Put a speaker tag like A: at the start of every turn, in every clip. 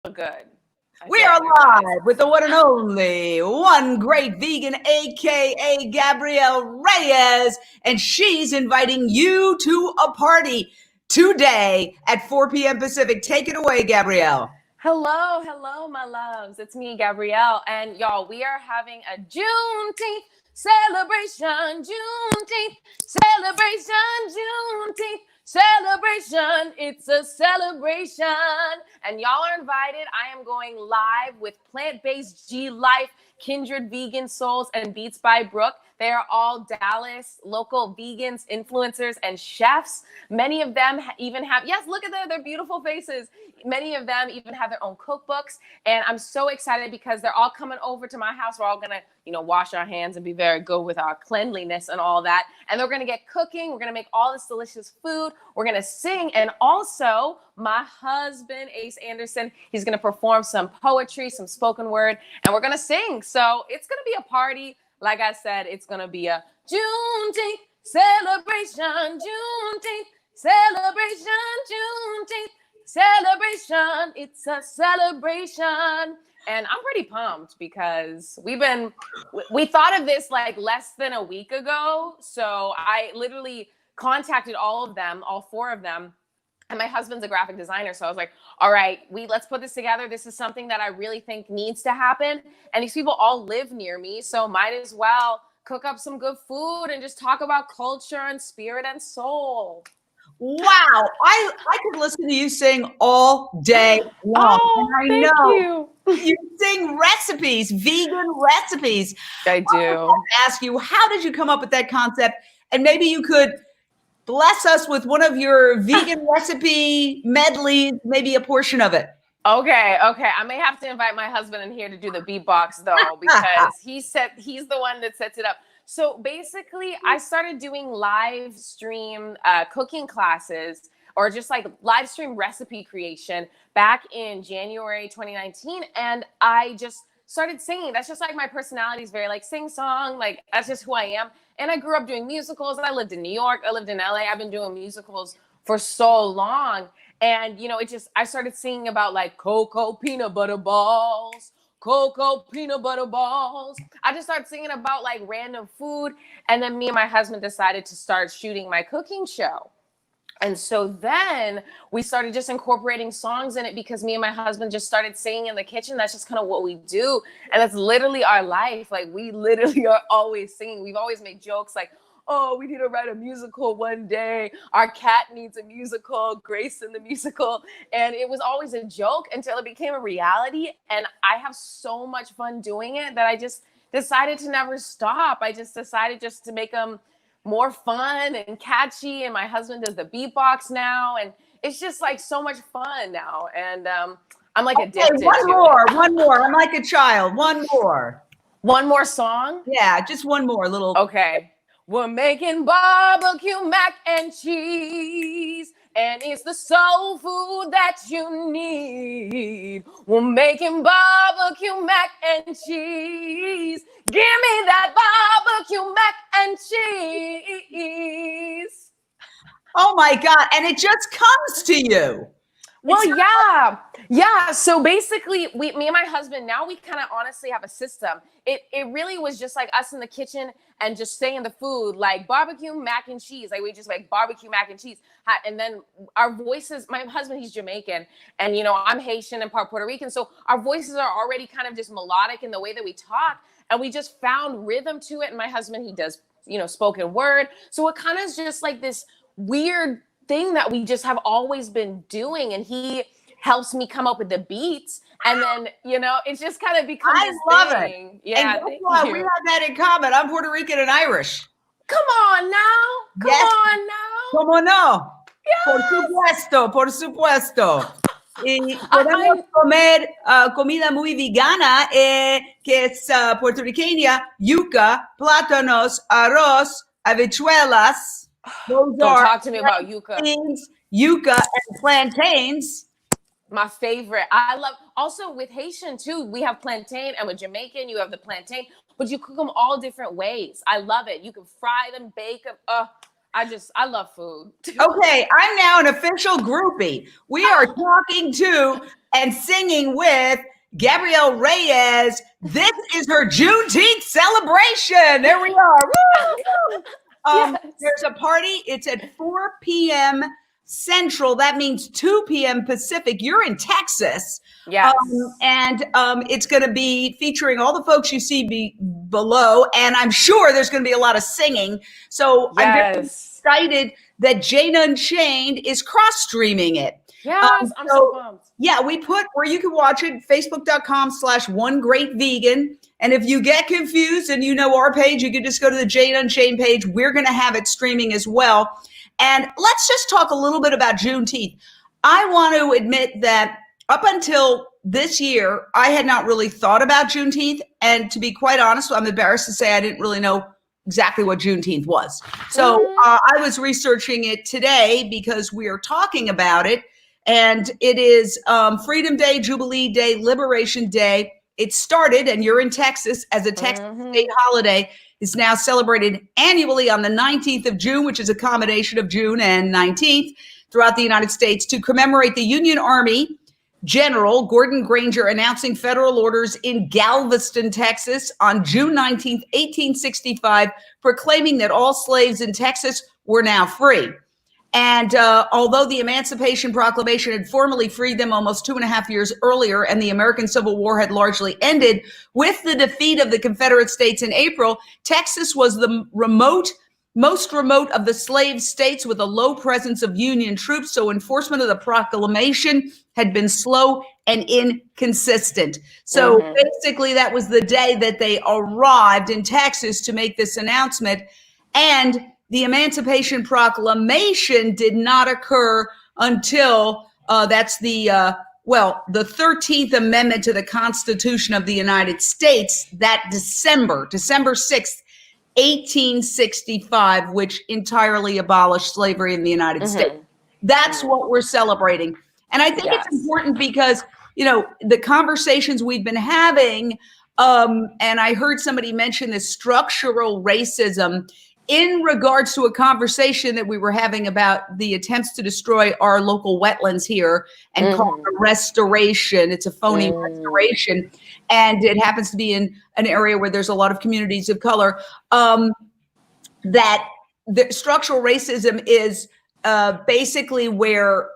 A: Good.
B: We are live with the one and only one great vegan, aka Gabrielle Reyes, and she's inviting you to a party today at 4 p.m. Pacific. Take it away, Gabrielle.
A: Hello, my loves. It's me, Gabrielle, and y'all, we are having a Juneteenth celebration. Celebration. It's a celebration, and y'all are invited. I am going live with plant-based G Life, Kindred Vegan Souls, and Beats by Brooke. They are all Dallas local vegans, influencers, and chefs. Many of them even have, yes, look at their beautiful faces. Many of them even have their own cookbooks. And I'm so excited because they're all coming over to my house. We're all going to, wash our hands and be very good with our cleanliness and all that. And they're going to get cooking. We're going to make all this delicious food. We're going to sing. And also my husband, Ace Anderson, he's going to perform some poetry, some spoken word, and we're going to sing. So it's going to be a party. Like I said, it's going to be a Juneteenth celebration, celebration. It's a celebration. And I'm pretty pumped because we thought of this like less than a week ago. So I literally contacted all of them, all four of them. And my husband's a graphic designer. So I was like, all right, let's put this together. This is something that I really think needs to happen. And these people all live near me. So might as well cook up some good food and just talk about culture and spirit and soul.
B: Wow. I could listen to you sing all day long.
A: Oh,
B: and I know you sing recipes, vegan recipes.
A: I do.
B: I want to ask you, how did you come up with that concept? And maybe you could bless us with one of your vegan recipe medleys, maybe a portion of it.
A: Okay. I may have to invite my husband in here to do the beatbox though, because he's the one that sets it up. So basically, I started doing live stream cooking classes or just like live stream recipe creation back in January 2019. And I just started singing. That's just like my personality is very like sing song. Like that's just who I am. And I grew up doing musicals. I lived in New York. I lived in LA. I've been doing musicals for so long. And, I started singing about like cocoa peanut butter balls. I just started singing about like random food. And then me and my husband decided to start shooting my cooking show. And so then we started just incorporating songs in it because me and my husband just started singing in the kitchen. That's just kind of what we do. And that's literally our life. Like we literally are always singing. We've always made jokes like, oh, we need to write a musical one day. Our cat needs a musical, Grace in the musical. And it was always a joke until it became a reality. And I have so much fun doing it that I just decided to never stop. I just decided just to make them more fun and catchy. And my husband does the beatbox now. And it's just like so much fun now. And I'm like addicted to it.
B: One more. I'm like a child. One more.
A: One more song?
B: Yeah, just one more little.
A: Okay. We're making barbecue mac and cheese, and it's the soul food that you need. We're making barbecue mac and cheese. Give me that barbecue mac and cheese.
B: Oh my God. And it just comes to you.
A: Well, yeah. So basically, me and my husband, now we kind of honestly have a system. It really was just like us in the kitchen and just saying the food, like barbecue mac and cheese. Like we just like barbecue mac and cheese. And then our voices, my husband, he's Jamaican, and I'm Haitian and part Puerto Rican. So our voices are already kind of just melodic in the way that we talk. And we just found rhythm to it. And my husband, he does, spoken word. So it kind of is just like this weird thing that we just have always been doing, and he helps me come up with the beats, and then it's just kind of become this thing. Yeah,
B: and we have that in common. I'm Puerto Rican and Irish.
A: Come on now.
B: Como no?
A: Yes.
B: Por supuesto. Y podemos comer comida muy vegana que es puertorriqueña, yuca, plátanos, arroz, habichuelas.
A: Don't talk to me about yuca.
B: Yuca and plantains.
A: My favorite. I love, also with Haitian too, we have plantain, and with Jamaican, you have the plantain, but you cook them all different ways. I love it. You can fry them, bake them. I love food.
B: Okay, I'm now an official groupie. We are talking to and singing with Gabrielle Reyes. This is her Juneteenth celebration. There we are. Woo, woo.
A: Yes.
B: There's a party. It's at 4 p.m. Central. That means 2 p.m. Pacific. You're in Texas.
A: Yes.
B: And it's going to be featuring all the folks you see below. And I'm sure there's going to be a lot of singing. So I'm very excited that Jane Unchained is cross-streaming it.
A: Yes, I'm so pumped.
B: Yeah, we put where you can watch it, facebook.com/onegreatvegan. And if you get confused and you know our page, you can just go to the Jane Unchained page. We're going to have it streaming as well. And let's just talk a little bit about Juneteenth. I want to admit that up until this year, I had not really thought about Juneteenth. And to be quite honest, I'm embarrassed to say I didn't really know exactly what Juneteenth was. So I was researching it today because we are talking about it. And it is Freedom Day, Jubilee Day, Liberation Day. It started, and you're in Texas, as a Texas state holiday. Is now celebrated annually on the 19th of June, which is a combination of June and 19th throughout the United States, to commemorate the Union Army General Gordon Granger announcing federal orders in Galveston, Texas on June 19th, 1865, proclaiming that all slaves in Texas were now free. And although the Emancipation Proclamation had formally freed them almost 2.5 years earlier, and the American Civil War had largely ended with the defeat of the Confederate States in April, Texas was the most remote of the slave states with a low presence of Union troops. So enforcement of the proclamation had been slow and inconsistent. So basically, that was the day that they arrived in Texas to make this announcement. And the Emancipation Proclamation did not occur until the 13th Amendment to the Constitution of the United States, that December 6th, 1865, which entirely abolished slavery in the United States. That's what we're celebrating. And I think it's important because, you know, the conversations we've been having, and I heard somebody mention this structural racism in regards to a conversation that we were having about the attempts to destroy our local wetlands here and call it a restoration. It's a phony restoration. And it happens to be in an area where there's a lot of communities of color. That the structural racism is basically where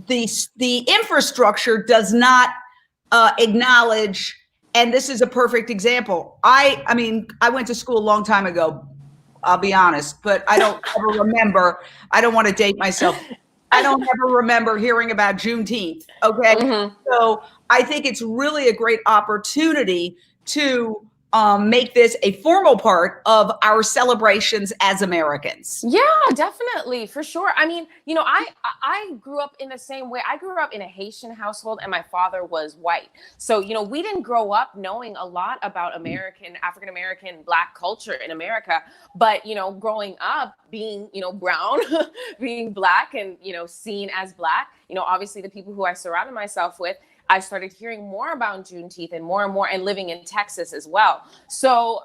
B: the infrastructure does not acknowledge, and this is a perfect example. I mean, I went to school a long time ago, I'll be honest, but I don't ever remember. I don't want to date myself. I don't ever remember hearing about Juneteenth. Okay. So I think it's really a great opportunity to make this a formal part of our celebrations as Americans.
A: Yeah, definitely, for sure. I mean, you know, I grew up in the same way. I grew up in a Haitian household, and my father was white. So, you know, we didn't grow up knowing a lot about African-American, Black culture in America. But, you know, growing up, being, you know, brown, being Black and, you know, seen as Black, you know, obviously the people who I surrounded myself with, I started hearing more about Juneteenth and more, and living in Texas as well. So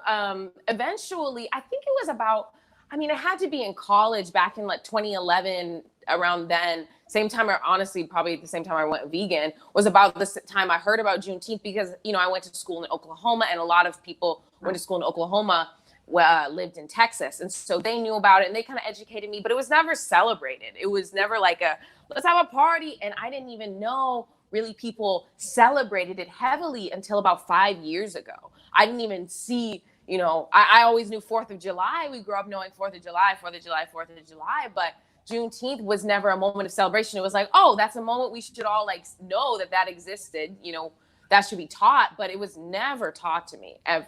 A: eventually, I think it was about, I mean, it had to be in college back in like 2011, around then, same time, or honestly, probably the same time I went vegan, was about the time I heard about Juneteenth because, you know, I went to school in Oklahoma, and a lot of people went to school in Oklahoma lived in Texas. And so they knew about it and they kind of educated me, but it was never celebrated. It was never like let's have a party. And I didn't even know really people celebrated it heavily until about 5 years ago. I didn't even see, you know, I always knew 4th of July. We grew up knowing 4th of July, 4th of July, 4th of July, but Juneteenth was never a moment of celebration. It was like, oh, that's a moment we should all like know that existed, you know, that should be taught, but it was never taught to me ever.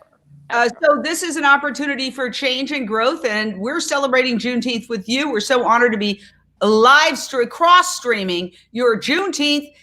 B: So this is an opportunity for change and growth, and we're celebrating Juneteenth with you. We're so honored to be cross-streaming your Juneteenth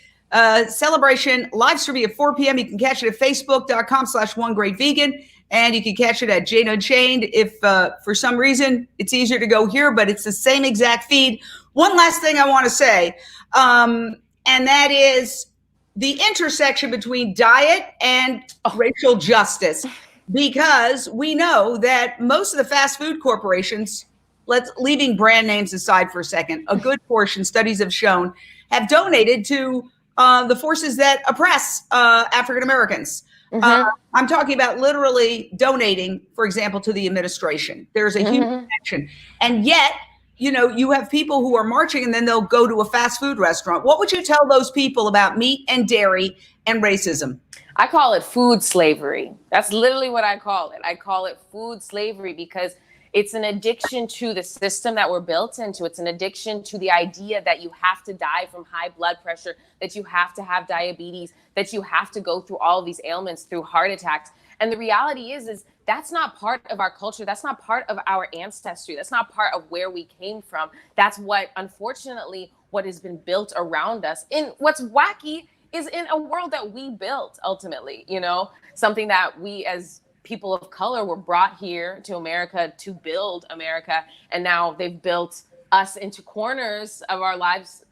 B: celebration live streaming at 4 p.m. You can catch it at facebook.com/onegreatvegan, and you can catch it at Jane Unchained. If for some reason it's easier to go here, but it's the same exact feed. One last thing I want to say, and that is the intersection between diet and racial justice, because we know that most of the fast food corporations let's leaving brand names aside for a second, a good portion, studies have shown, have donated to the forces that oppress African Americans. I'm talking about literally donating, for example, to the administration. There's a huge connection. And yet, you know, you have people who are marching and then they'll go to a fast food restaurant. What would you tell those people about meat and dairy and racism?
A: I call it food slavery. That's literally what I call it. I call it food slavery because it's an addiction to the system that we're built into. It's an addiction to the idea that you have to die from high blood pressure, that you have to have diabetes, that you have to go through all of these ailments through heart attacks. And the reality is that's not part of our culture. That's not part of our ancestry. That's not part of where we came from. That's what, unfortunately, what has been built around us. And what's wacky is in a world that we built, ultimately, you know, something that we as people of color were brought here to America to build America. And now they've built us into corners of our lives.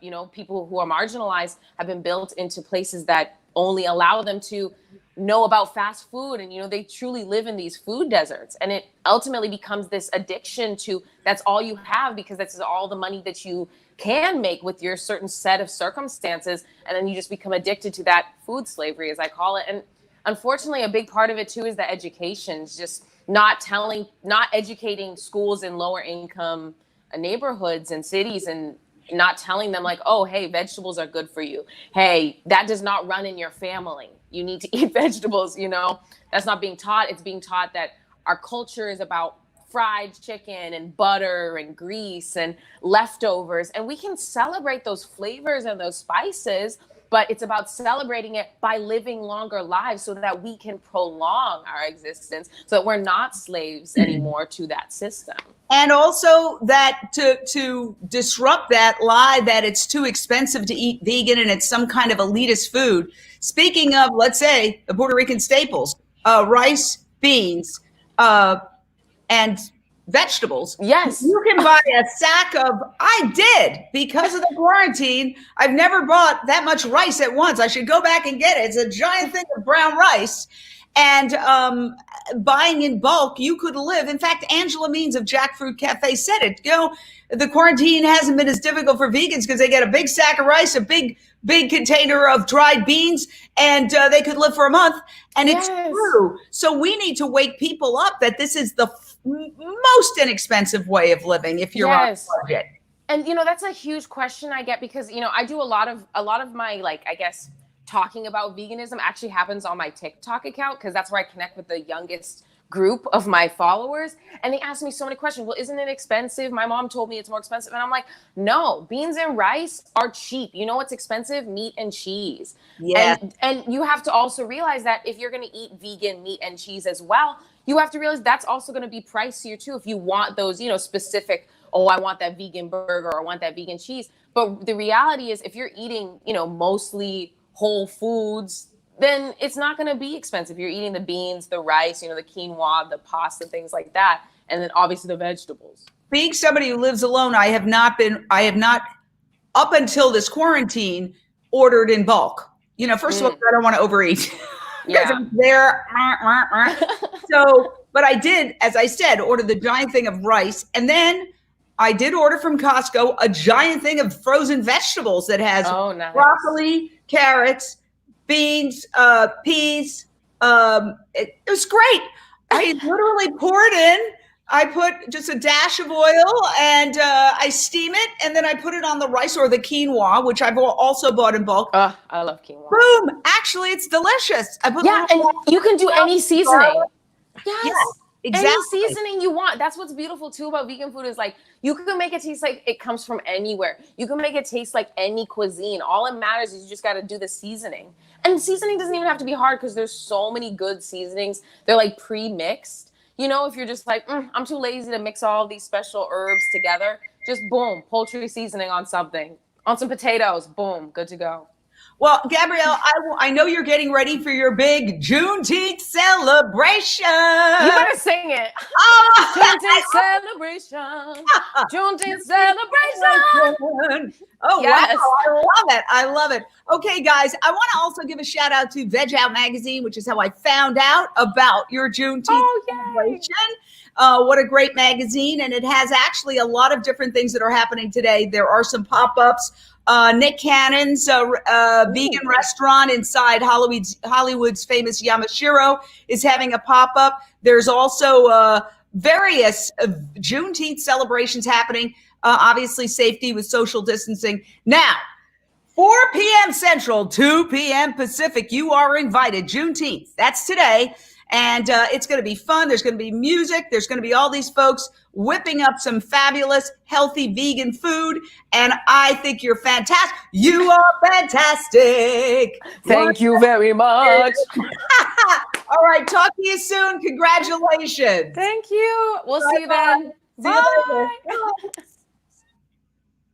A: You know, people who are marginalized have been built into places that only allow them to know about fast food. And, you know, they truly live in these food deserts. And it ultimately becomes this addiction to that's all you have because that's all the money that you can make with your certain set of circumstances. And then you just become addicted to that food slavery, as I call it. And unfortunately, a big part of it, too, is the education, just not educating schools in lower income neighborhoods and cities and not telling them like, oh, hey, vegetables are good for you. Hey, that does not run in your family. You need to eat vegetables, you know, that's not being taught. It's being taught that our culture is about fried chicken and butter and grease and leftovers. And we can celebrate those flavors and those spices, but it's about celebrating it by living longer lives so that we can prolong our existence, so that we're not slaves anymore to that system.
B: And also that to disrupt that lie that it's too expensive to eat vegan and it's some kind of elitist food. Speaking of, let's say, the Puerto Rican staples, rice, beans, and vegetables.
A: Yes.
B: You can buy a sack of, I did, because of the quarantine, I've never bought that much rice at once. I should go back and get it. It's a giant thing of brown rice. And buying in bulk, you could live. In fact, Angela Means of Jackfruit Cafe said it. You know, the quarantine hasn't been as difficult for vegans because they get a big sack of rice, a big container of dried beans, and they could live for a month. And It's true. So we need to wake people up that this is the most inexpensive way of living if you're on a budget.
A: And, you know, that's a huge question I get because, you know, I do a lot of my, like, I guess, talking about veganism actually happens on my TikTok account because that's where I connect with the youngest group of my followers. And they ask me so many questions. Well, isn't it expensive? My mom told me it's more expensive. And I'm like, no, beans and rice are cheap. You know what's expensive? Meat and cheese.
B: Yeah.
A: And you have to also realize that if you're going to eat vegan meat and cheese as well, you have to realize that's also going to be pricier too. If you want those, you know, specific, oh, I want that vegan burger or I want that vegan cheese. But the reality is if you're eating, you know, mostly whole foods, then it's not going to be expensive. You're eating the beans, the rice, you know, the quinoa, the pasta, things like that. And then obviously the vegetables. Being
B: somebody who lives alone, I have not up until this quarantine ordered in bulk. You know, first of all, I don't want to overeat.
A: Yeah.
B: I'm there. So, but I did, as I said, order the giant thing of rice. And then I did order from Costco a giant thing of frozen vegetables that has broccoli, carrots, beans, peas. It was great. I literally poured in. I put just a dash of oil and I steam it. And then I put it on the rice or the quinoa, which I've also bought in bulk.
A: I love quinoa.
B: Boom. Actually, it's delicious. I put
A: and you can do any seasoning.
B: Yes. Yeah, exactly.
A: Any seasoning you want. That's what's beautiful too about vegan food is like you can make it taste like it comes from anywhere. You can make it taste like any cuisine. All it matters is you just got to do the seasoning. And seasoning doesn't even have to be hard because there's so many good seasonings. They're like pre-mixed. You know, if you're just like, I'm too lazy to mix all of these special herbs together, just boom, poultry seasoning on something, on some potatoes, boom, good to go.
B: Well, Gabrielle, I know you're getting ready for your big Juneteenth celebration.
A: You better sing it.
B: Oh,
A: Juneteenth celebration. Juneteenth celebration.
B: oh
A: Yes.
B: wow, I love it. I love it. Okay, guys, I want to also give a shout out to Vigil Magazine, which is how I found out about your Juneteenth celebration. What a great magazine. And it has actually a lot of different things that are happening today. There are some pop-ups. Nick Cannon's vegan restaurant inside Hollywood's famous Yamashiro is having a pop-up. There's also various Juneteenth celebrations happening. Obviously, safety with social distancing. Now, 4 p.m. Central, 2 p.m. Pacific, you are invited. Juneteenth, that's today. And it's going to be fun. There's going to be music. There's going to be all these folks whipping up some fabulous, healthy vegan food. And I think you're fantastic. You are fantastic.
A: Thank you very much.
B: All right. Talk to you soon. Congratulations.
A: Thank you. We'll see you then.
B: See you later. Bye.